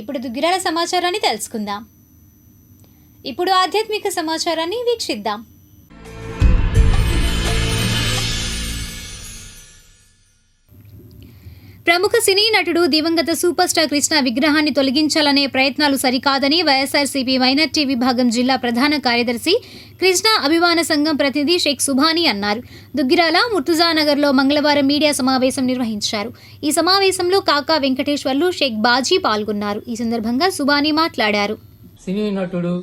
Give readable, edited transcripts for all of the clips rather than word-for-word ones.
ఇప్పుడు దుగ్గిరాల సమాచారాన్ని తెలుసుకుందాం. ఇప్పుడు ఆధ్యాత్మిక సమాచారాన్ని వీక్షిద్దాం. ప్రముఖ సినీ నటుడు దివంగత సూపర్ స్టార్ కృష్ణ విగ్రహాన్ని తొలగించాలనే ప్రయత్నాలు సరికాదని వైఎస్ఆర్సీపీ మైనార్టీ విభాగం జిల్లా ప్రధాన కార్యదర్శి కృష్ణ అభిమాన సంఘం ప్రతినిధి షేక్ సుభానీ అన్నారు. దుగ్గిరాల ముర్తుజానగర్లో మంగళవారం మీడియా సమావేశం నిర్వహించారు. ఈ సమావేశంలో కాకా వెంకటేశ్వర్లు, షేక్ బాజీ పాల్గొన్నారు. ఈ సందర్భంగా సుభానీ మాట్లాడారు. సినీ నటుడు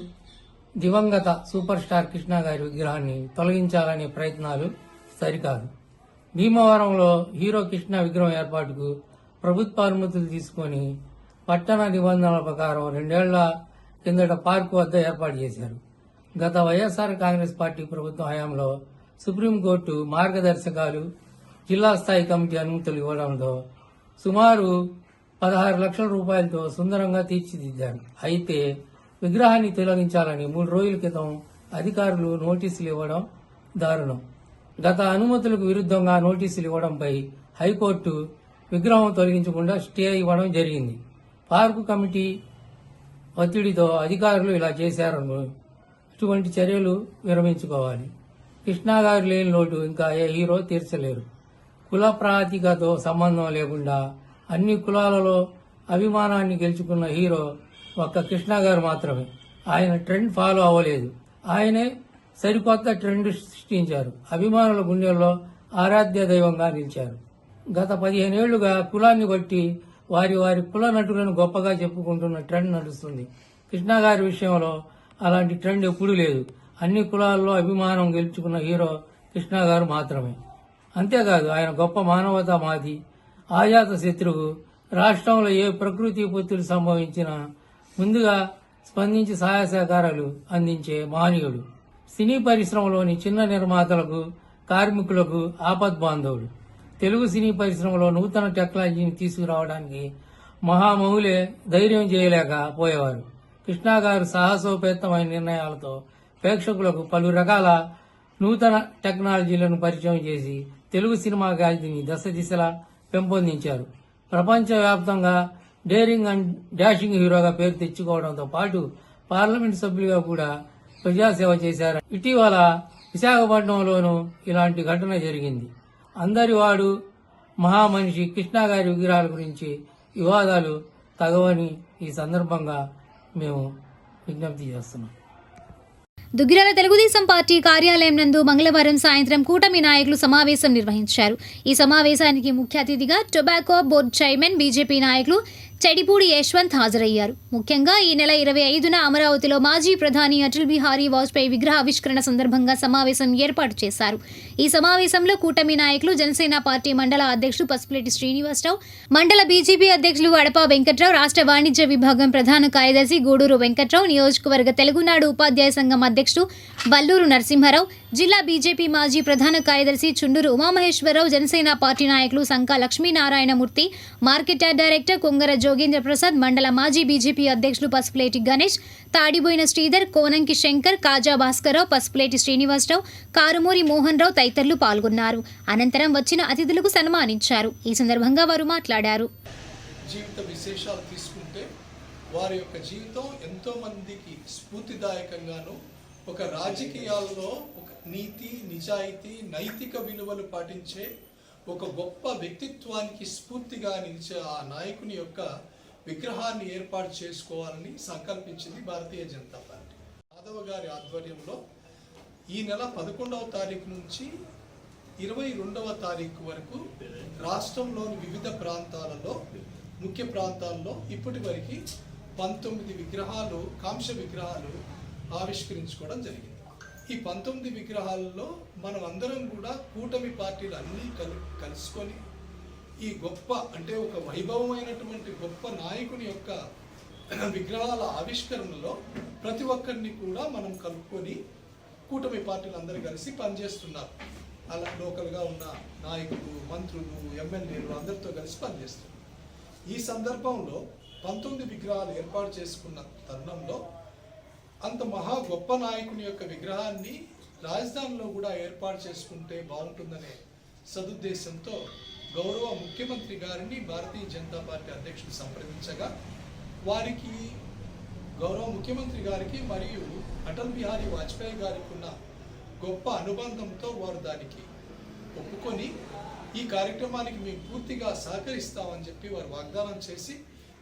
దివంగత సూపర్ స్టార్ కృష్ణ గారి విగ్రహాన్ని తొలగించాలనే ప్రయత్నాలు సరికాదు. భీమవరంలో హీరో కృష్ణ విగ్రహం ఏర్పాటుకు ప్రభుత్వ అనుమతులు తీసుకుని పట్టణ నిబంధనల ప్రకారం 2 ఏళ్ల కిందట పార్కు వద్ద ఏర్పాటు చేశారు. గత వైఎస్ఆర్ కాంగ్రెస్ పార్టీ ప్రభుత్వం హయాంలో సుప్రీంకోర్టు మార్గదర్శకాలు, జిల్లా స్థాయి కమిటీ అనుమతులు ఇవ్వడంతో సుమారు 16 లక్షల రూపాయలతో సుందరంగా తీర్చిదిద్దారు. అయితే విగ్రహాన్ని తొలగించాలని 3 రోజుల క్రితం అధికారులు నోటీసులు ఇవ్వడం దారుణం. గత అనుమతులకు విరుద్ధంగా నోటీసులు ఇవ్వడంపై హైకోర్టు విగ్రహం తొలగించకుండా స్టే ఇవ్వడం జరిగింది. పార్కు కమిటీ ఒత్తిడితో అధికారులు ఇలా చేశారని ఇటువంటి చర్యలు విరమించుకోవాలి. కృష్ణా గారు లేని లోటు ఇంకా ఏ హీరో తీర్చలేరు. కుల ప్రాతికతో సంబంధం లేకుండా అన్ని కులాలలో అభిమానాన్ని గెలుచుకున్న హీరో ఒక్క కృష్ణా గారు మాత్రమే. ఆయన ట్రెండ్ ఫాలో అవ్వలేదు. ఆయనే సరికొత్త ట్రెండ్ సృష్టించారు. అభిమానుల గుండెల్లో ఆరాధ్య దైవంగా నిలిచారు. గత 15 ఏళ్లుగా కులాన్ని బట్టి వారి కుల నటులను గొప్పగా చెప్పుకుంటున్న ట్రెండ్ నడుస్తుంది. కృష్ణ గారి విషయంలో అలాంటి ట్రెండ్ ఎప్పుడూ లేదు. అన్ని కులాల్లో అభిమానం గెలుచుకున్న హీరో కృష్ణ గారు మాత్రమే. అంతేకాదు ఆయన గొప్ప మానవతావాది, ఆజాత శత్రువు. రాష్ట్రంలో ఏ ప్రకృతి విపత్తులు సంభవించినా ముందుగా స్పందించి సహాయ సహకారాలు అందించే మహనీయుడు. సినీ పరిశ్రమలోని చిన్న నిర్మాతలకు, కార్మికులకు ఆపద్బాంధవుడు. తెలుగు సినీ పరిశ్రమలో నూతన టెక్నాలజీని తీసుకురావడానికి మహామహులే ధైర్యం చేయలేకపోయేవారు. కృష్ణ గారు సాహసోపేతమైన నిర్ణయాలతో ప్రేక్షకులకు పలు రకాల నూతన టెక్నాలజీలను పరిచయం చేసి తెలుగు సినిమా గాలిని దశ దిశలా పెంపొందించారు. ప్రపంచవ్యాప్తంగా డేరింగ్ అండ్ డాషింగ్ హీరోగా పేరు తెచ్చుకోవడంతో పాటు పార్లమెంట్ సభ్యులుగా కూడా ప్రజాసేవ చేశారు. ఇటీవల విశాఖపట్నంలోనూ ఇలాంటి ఘటన జరిగింది. అందరి వాడు మహామనిషి కృష్ణ గారి విగ్రహాల గురించి వివాదాలు తగవని ఈ సందర్భంగా మేము విజ్ఞప్తి చేస్తున్నాం. దుగ్గిరాల తెలుగుదేశం పార్టీ కార్యాలయం నందు మంగళవారం సాయంత్రం కూటమి నాయకులు సమావేశం నిర్వహించారు. ఈ సమావేశానికి ముఖ్య అతిథిగా టొబాకో బోర్డు చైర్మన్, బీజేపీ నాయకులు చెడిపూడి యశ్వంత్ హాజరయ్యారు. ముఖ్యంగా ఈ నెల 25న అమరావతిలో మాజీ ప్రధాని అటల్ బిహారీ వాజ్పేయి విగ్రహ ఆవిష్కరణ సందర్భంగా సమావేశం ఏర్పాటు చేశారు. ఈ సమావేశంలో కూటమి నాయకులు, జనసేన పార్టీ మండల అధ్యక్షులు పసుపులేటి శ్రీనివాసరావు, మండల బీజేపీ అధ్యక్షులు అడప వెంకట్రావు, రాష్ట్ర వాణిజ్య విభాగం ప్రధాన కార్యదర్శి గూడూరు వెంకట్రావు, నియోజకవర్గ తెలుగునాడు ఉపాధ్యాయ సంఘం అధ్యక్షుడు బల్లూరు నరసింహారావు, జిల్లా బీజేపీ మాజీ ప్రధాన కార్యదర్శి చుండూరు ఉమామహేశ్వరరావు, జనసేన పార్టీ నాయకులు సంకా లక్ష్మీనారాయణమూర్తి, మార్కెట్ డైరెక్టర్ కొంగర జోగేంద్ర ప్రసాద్, మండల మాజీ బీజేపీ అధ్యక్షులు పసుపులేటి గణేష్, తాడిబోయిన శ్రీధర్, కోనంకి శంకర్, కాజా భాస్కర్రావు, పసుపులేటి శ్రీనివాసరావు, కారుమూరి మోహన్ రావు తదితరులు పాల్గొన్నారు. అనంతరం వచ్చిన అతిథులకు సన్మానించారు. ఈ సందర్భంగా వారు మాట్లాడారు. జీవిత విశేషాలు తీసుకుంటే వారి యొక్క జీవితం ఎంతో మందికి స్ఫూర్తిదాయకంగాను, ఒక రాజకీయాల్లో ఒక నీతి, నిజాయితీ, నైతిక విలువలు పాటించే ఒక గొప్ప వ్యక్తిత్వానికి స్ఫూర్తిగా నిలిచే ఆ నాయకుని యొక్క విగ్రహాన్ని ఏర్పాటు చేసుకోవాలని సంకల్పించింది భారతీయ జనతా పార్టీ. మాధవ గారి ఆధ్వర్యంలో ఈ నెల 11వ తారీఖు నుంచి 22వ తారీఖు వరకు రాష్ట్రంలోని వివిధ ప్రాంతాలలో, ముఖ్య ప్రాంతాల్లో ఇప్పటి వరకు 19 విగ్రహాలు, కాంస్య విగ్రహాలు ఆవిష్కరించుకోవడం జరిగింది. ఈ 19 విగ్రహాలలో మనం అందరం కూడా కూటమి పార్టీలు అన్నీ కలుసుకొని ఈ గొప్ప, అంటే ఒక వైభవమైనటువంటి గొప్ప నాయకుని యొక్క విగ్రహాల ఆవిష్కరణలో ప్రతి ఒక్కరిని కూడా మనం కలుపుకొని కూటమి పార్టీలు అందరూ కలిసి పనిచేస్తున్నారు. అలా లోకల్గా ఉన్న నాయకులు, మంత్రులు, ఎమ్మెల్యేలు అందరితో కలిసి పనిచేస్తున్నారు. ఈ సందర్భంలో 19 విగ్రహాలు ఏర్పాటు చేసుకున్న తరుణంలో అంత మహా గొప్ప నాయకుని యొక్క విగ్రహాన్ని రాజధానిలో కూడా ఏర్పాటు చేసుకుంటే బాగుంటుందనే సదుద్దేశంతో గౌరవ ముఖ్యమంత్రి గారిని భారతీయ జనతా పార్టీ అధ్యక్షుడు సంప్రదించగా వారికి గౌరవ ముఖ్యమంత్రి గారికి మరియు అటల్ బిహారీ వాజ్పేయి గారికి ఉన్న గొప్ప అనుబంధంతో వారు దానికి ఒప్పుకొని ఈ కార్యక్రమానికి మేము పూర్తిగా సహకరిస్తామని చెప్పి వారు వాగ్దానం చేసి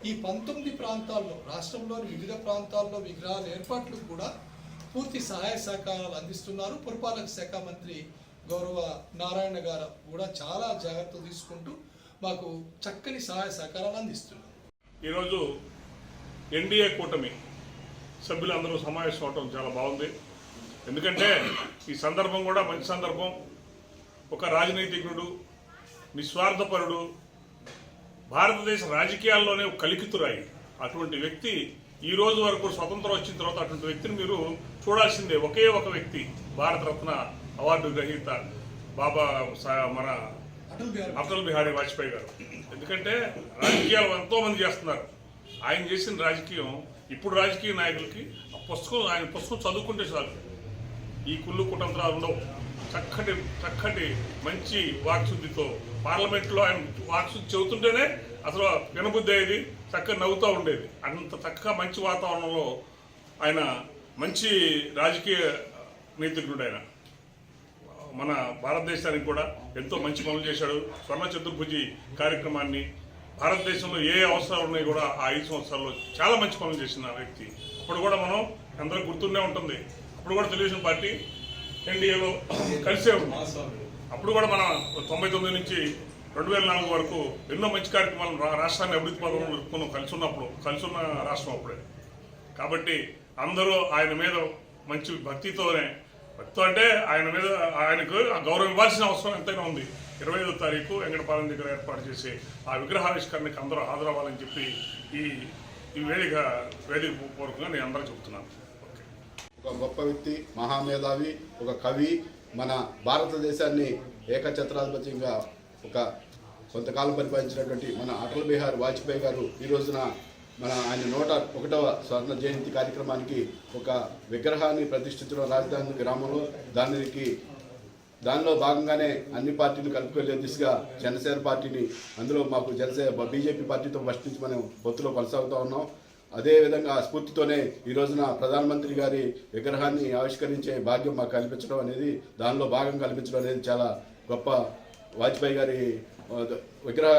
ఈ 19 ప్రాంతాల్లో రాష్ట్రంలోని వివిధ ప్రాంతాల్లో విగ్రహాల ఏర్పాట్లకు కూడా పూర్తి సహాయ సహకారాలు అందిస్తున్నారు. పురపాలక శాఖ మంత్రి గౌరవ నారాయణ గారు కూడా చాలా జాగ్రత్తలు తీసుకుంటూ మాకు చక్కని సహాయ సహకారాలు అందిస్తున్నారు. ఈరోజు ఎన్డీఏ కూటమి సభ్యులందరూ సమావేశం అవటం చాలా బాగుంది. ఎందుకంటే ఈ సందర్భం కూడా మంచి సందర్భం. ఒక రాజనీతిజ్ఞుడు, నిస్వార్థపరుడు, భారతదేశ రాజకీయాల్లోనే కలికితురాయి అటువంటి వ్యక్తి ఈ రోజు వరకు స్వతంత్రం వచ్చిన తర్వాత అటువంటి వ్యక్తిని మీరు చూడాల్సిందే. ఒకే ఒక వ్యక్తి, భారతరత్న అవార్డు గ్రహీత మన అటల్ బిహారీ వాజ్పేయి గారు. ఎందుకంటే రాజకీయాలు ఎంతో మంది చేస్తున్నారు. ఆయన చేసిన రాజకీయం ఇప్పుడు రాజకీయ నాయకులకి ఆయన పుస్తకం చదువుకుంటే చాలు, ఈ కుళ్ళు కుతంత్రాలు ఉండవు. చక్కటి మంచి వాక్శుద్ధితో పార్లమెంట్లో ఆయన వాక్శుద్ధి చెబుతుంటేనే అసలు వినబుద్ధి అయ్యేది, చక్కగా నవ్వుతూ ఉండేది. అంత చక్కగా మంచి వాతావరణంలో ఆయన మంచి రాజకీయ నీతిజ్ఞుడు. ఆయన మన భారతదేశానికి కూడా ఎంతో మంచి పనులు చేశాడు. స్వర్ణ చతుర్భుజి కార్యక్రమాన్ని భారతదేశంలో ఏ అవసరాలు ఉన్నాయి కూడా ఆ 5 సంవత్సరాల్లో చాలా మంచి పనులు చేసిన వ్యక్తి. అప్పుడు కూడా మనం అందరూ గుర్తుండే ఉంటుంది. అప్పుడు కూడా తెలుగుదేశం పార్టీ ఎన్డీఏలో కలిసే ఉంది. అప్పుడు కూడా మన 99 నుంచి 2004 వరకు ఎన్నో మంచి కార్యక్రమాలు రాష్ట్రాన్ని అభివృద్ధి పదంలో నడుపుకున్నాం కలిసి ఉన్న రాష్ట్రం అప్పుడే. కాబట్టి అందరూ ఆయన మీద మంచి భక్తితో అంటే ఆయన మీద ఆయనకు గౌరవం ఇవ్వాల్సిన అవసరం ఎంతైనా ఉంది. 25వ తారీఖు వెంకటపాలెం దగ్గర ఏర్పాటు చేసి ఆ విగ్రహావిష్కరణకి అందరూ హాజరవ్వాలని చెప్పి ఈ వేదిక పూర్వకంగా నేను అందరూ చెప్తున్నాను. ఒక గొప్ప వ్యక్తి, మహామేధావి, ఒక కవి, మన భారతదేశాన్ని ఏకఛత్రాధిపత్యంగా కొంతకాలం పరిపాలించినటువంటి మన అటల్ బిహారీ వాజ్పేయి గారు ఈ రోజున ఆయన 101వ స్వర్ణ జయంతి కార్యక్రమానికి ఒక విగ్రహాన్ని ప్రతిష్ఠించడం రాజధాని గ్రామంలో. దానిలో భాగంగానే అన్ని పార్టీలు కలుపుకెళ్లే దిశగా జనసేన పార్టీని, అందులో మాకు బీజేపీ పార్టీతో ఫస్ట్ నుంచి మనం పొత్తులో కొనసాగుతూ ఉన్నాం. అదేవిధంగా స్ఫూర్తితోనే ఈ రోజున ప్రధానమంత్రి గారి విగ్రహాన్ని ఆవిష్కరించే భాగ్యం మాకు కల్పించడం అనేది, దానిలో భాగం కల్పించడం అనేది చాలా గొప్ప. వాజ్పేయి గారి విగ్రహ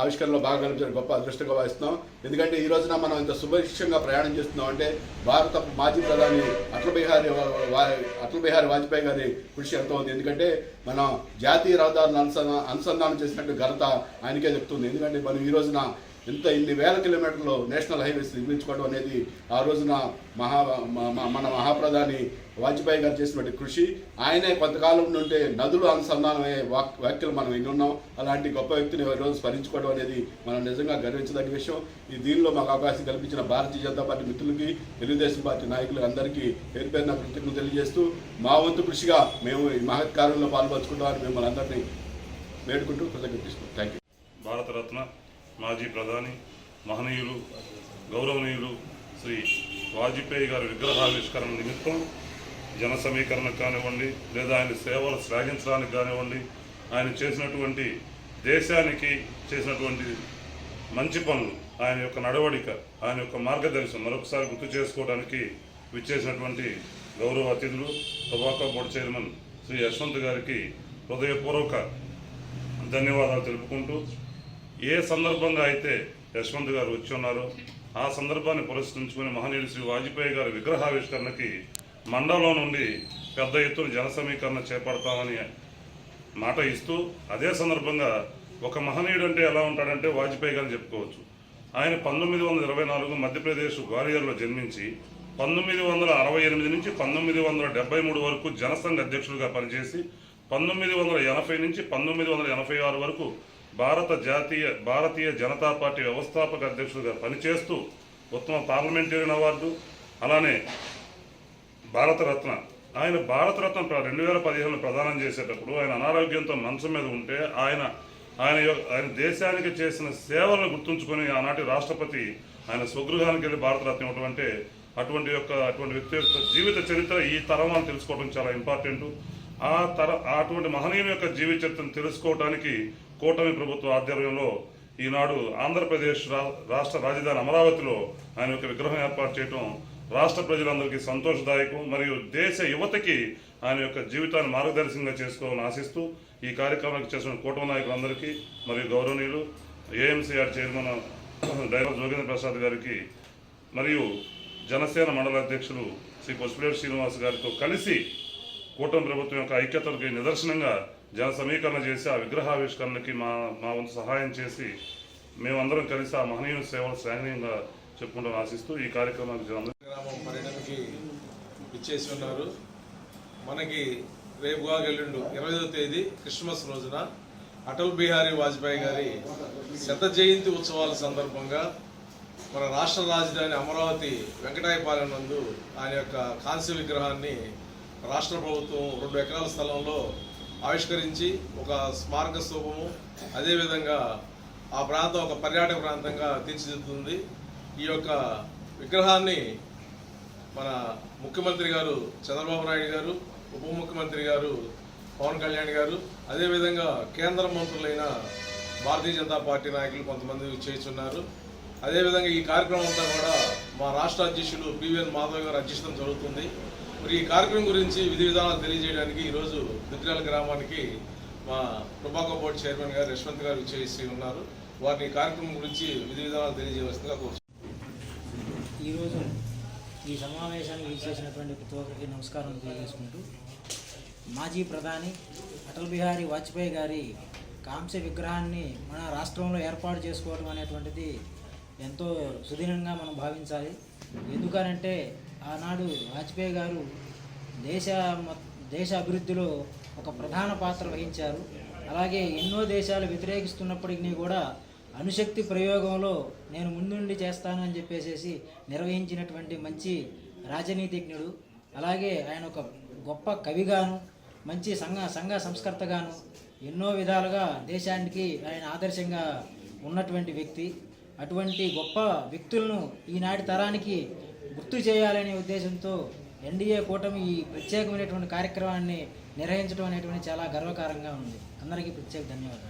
ఆవిష్కరణలో బాగా కల్పించడం గొప్ప అదృష్టంగా భావిస్తున్నాం. ఎందుకంటే ఈ రోజున మనం ఇంత సుభిక్షంగా ప్రయాణం చేస్తున్నాం అంటే భారత మాజీ ప్రధాని అటల్ బిహారీ వాజ్పేయి గారి కృషి ఎంతో ఉంది. ఎందుకంటే మనం జాతీయ రహదారులను అనుసంధానం చేసినట్టు ఘనత ఆయనకే చెప్తుంది. ఎందుకంటే మనం ఈ రోజున ఇన్ని వేల కిలోమీటర్లు నేషనల్ హైవేస్ నిర్మించుకోవడం అనేది ఆ రోజున మన మహాప్రధాని వాజ్పేయి గారు చేసినటువంటి కృషి. ఆయనే కొంతకాలం నుండి నదులు అనుసంధానమయ్యే వ్యాఖ్యలు మనం విన్నాం. అలాంటి గొప్ప వ్యక్తిని రోజు స్మరించుకోవడం అనేది మనం నిజంగా గర్వించదగ్గ విషయం. దీనిలో మాకు అవకాశం కల్పించిన భారతీయ జనతా పార్టీ మిత్రులకి, తెలుగుదేశం పార్టీ నాయకులు అందరికీ పేరుపేరున కృతజ్ఞతలు తెలియజేస్తూ మా వంతు కృషిగా మేము ఈ మహత్ కార్యంలో పాల్పంచుకుంటామని మిమ్మల్ని అందరినీ వేడుకుంటూ కృతజ్ఞతలు. Thank you. భారతరత్న మాజీ ప్రధాని మహనీయులు గౌరవనీయులు శ్రీ వాజ్పేయి గారి విగ్రహావిష్కరణ నిమిత్తం జన సమీకరణకు కానివ్వండి, లేదా ఆయన సేవలు శ్లాఘించడానికి కానివ్వండి, ఆయన చేసినటువంటి దేశానికి చేసినటువంటి మంచి పనులు, ఆయన యొక్క నడవడిక, ఆయన యొక్క మార్గదర్శనం మరొకసారి గుర్తు చేసుకోవడానికి విచ్చేసినటువంటి గౌరవ అతిథులు tobacco board chairman Shri Yashwant గారికి హృదయపూర్వక ధన్యవాదాలు తెలుపుకుంటూ, ఏ సందర్భంగా అయితే యశ్వంత్ గారు వచ్చి ఉన్నారో ఆ సందర్భాన్ని పురస్కరించుకుని మహనీయులు శ్రీ వాజ్పేయి గారి విగ్రహావిష్కరణకి మండలం నుండి పెద్ద ఎత్తున జన సమీకరణ చేపడతామని మాట ఇస్తూ, అదే సందర్భంగా ఒక మహనీయుడు అంటే ఎలా ఉంటాడంటే వాజ్పేయి గారిని చెప్పుకోవచ్చు. ఆయన 1924 మధ్యప్రదేశ్ గ్వాలియర్లో జన్మించి 1968 నుంచి 1973 వరకు జనసంఘ అధ్యక్షుడిగా పనిచేసి 1980 నుంచి 1986 వరకు భారతీయ జనతా పార్టీ వ్యవస్థాపక అధ్యక్షుడిగా పనిచేస్తూ ఉత్తమ పార్లమెంటేరియన్ అవార్డు, అలానే భారతరత్న, ఆయన భారతరత్న 2015లో ప్రదానం చేసేటప్పుడు ఆయన అనారోగ్యంతో మంచం మీద ఉంటే ఆయన దేశానికి చేసిన సేవలను గుర్తుంచుకొని ఆనాటి రాష్ట్రపతి ఆయన స్వగృహానికి వెళ్ళి భారతరత్న ఇవ్వడం అంటే అటువంటి వ్యక్తి యొక్క జీవిత చరిత్ర ఈ తరం అని తెలుసుకోవడం చాలా ఇంపార్టెంట్. అటువంటి మహనీయుని యొక్క జీవిత చరిత్రను తెలుసుకోవడానికి కూటమి ప్రభుత్వ ఆధ్వర్యంలో ఈనాడు ఆంధ్రప్రదేశ్ రాష్ట్ర రాజధాని అమరావతిలో ఆయన యొక్క విగ్రహం ఏర్పాటు చేయడం రాష్ట్ర ప్రజలందరికీ సంతోషదాయకం మరియు దేశ యువతకి ఆయన యొక్క జీవితాన్ని మార్గదర్శకంగా చేసుకోవాలని ఆశిస్తూ ఈ కార్యక్రమానికి చేసిన కూటమి నాయకులందరికీ మరియు గౌరవనీయులు ఏఎంసీఆర్ చైర్మన్ డైరెక్టర్ జోగేంద్ర ప్రసాద్ గారికి మరియు జనసేన మండల అధ్యక్షులు శ్రీ కొసిపిరెడ్డి శ్రీనివాస్ గారితో కలిసి కూటమి ప్రభుత్వం యొక్క ఐక్యతకి నిదర్శనంగా జన సమీకరణ చేసి ఆ విగ్రహావిష్కరణకి మా వంతు సహాయం చేసి మేమందరం కలిసి ఆ మహనీయుల సేవలు శ్లాఘనీయంగా చెప్పుకుంటాం ఆశిస్తూ ఈ కార్యక్రమానికి గ్రామం పర్యటనకి ఇచ్చేసి ఉన్నారు. మనకి రేపుగా ఎల్లుండు 20వ తేదీ క్రిస్మస్ రోజున అటల్ బిహారీ వాజ్పేయి గారి 100వ జయంతి ఉత్సవాల సందర్భంగా మన రాష్ట్ర రాజధాని అమరావతి వెంకటాయపాలెం నందు ఆయన యొక్క కాంస్య విగ్రహాన్ని రాష్ట్ర ప్రభుత్వం 2 ఎకరాల స్థలంలో ఆవిష్కరించి ఒక స్మారక స్తూపము, అదేవిధంగా ఆ ప్రాంతం ఒక పర్యాటక ప్రాంతంగా తీర్చిదిద్దుతుంది. ఈ యొక్క విగ్రహాన్ని మన ముఖ్యమంత్రి గారు చంద్రబాబు నాయుడు గారు, ఉప ముఖ్యమంత్రి గారు పవన్ కళ్యాణ్ గారు, అదేవిధంగా కేంద్ర మంత్రులైన భారతీయ జనతా పార్టీ నాయకులు కొంతమంది చేస్తున్నారు. అదేవిధంగా ఈ కార్యక్రమం అంతా కూడా మా రాష్ట్ర అధ్యక్షులు పివిఎన్ మాధవ్ గారు అధ్యక్షతన జరుగుతుంది. మరి ఈ కార్యక్రమం గురించి విధి విధానాలు తెలియజేయడానికి ఈరోజు దుగ్గిరాల గ్రామానికి మా టొబాకో బోర్డు చైర్మన్ గారు యశ్వంత్ గారు చేసి ఉన్నారు. వారిని ఈ కార్యక్రమం గురించి విధి విధానాలు తెలియజేయవలసిందిగా కోరుతున్నాను. ఈరోజు ఈ సమావేశానికి విచ్చేసినటువంటి ప్రతి ఒక్కరికి నమస్కారం తెలియజేసుకుంటూ, మాజీ ప్రధాని అటల్ బిహారీ వాజ్పేయి గారి కాంస్య విగ్రహాన్ని మన రాష్ట్రంలో ఏర్పాటు చేసుకోవడం అనేటువంటిది ఎంతో సుదీనంగా మనం భావించాలి. ఎందుకనంటే ఆనాడు వాజ్పేయి గారు దేశ అభివృద్ధిలో ఒక ప్రధాన పాత్ర వహించారు. అలాగే ఎన్నో దేశాలు వ్యతిరేకిస్తున్నప్పటికీ కూడా అణుశక్తి ప్రయోగంలో నేను ముందుండి చేస్తాను అని చెప్పేసి నిర్వహించినటువంటి మంచి రాజనీతిజ్ఞుడు. అలాగే ఆయన ఒక గొప్ప కవిగాను, మంచి సంఘ సంస్కర్తగాను ఎన్నో విధాలుగా దేశానికి ఆయన ఆదర్శంగా ఉన్నటువంటి వ్యక్తి. అటువంటి గొప్ప వ్యక్తులను ఈనాటి తరానికి గుర్తు చేయాలనే ఉద్దేశంతో ఎన్డీఏ కూటమి ఈ ప్రత్యేకమైనటువంటి కార్యక్రమాన్ని నిర్వహించడం అనేటువంటి చాలా గర్వకారంగా ఉంది. అందరికీ ప్రత్యేక ధన్యవాదాలు.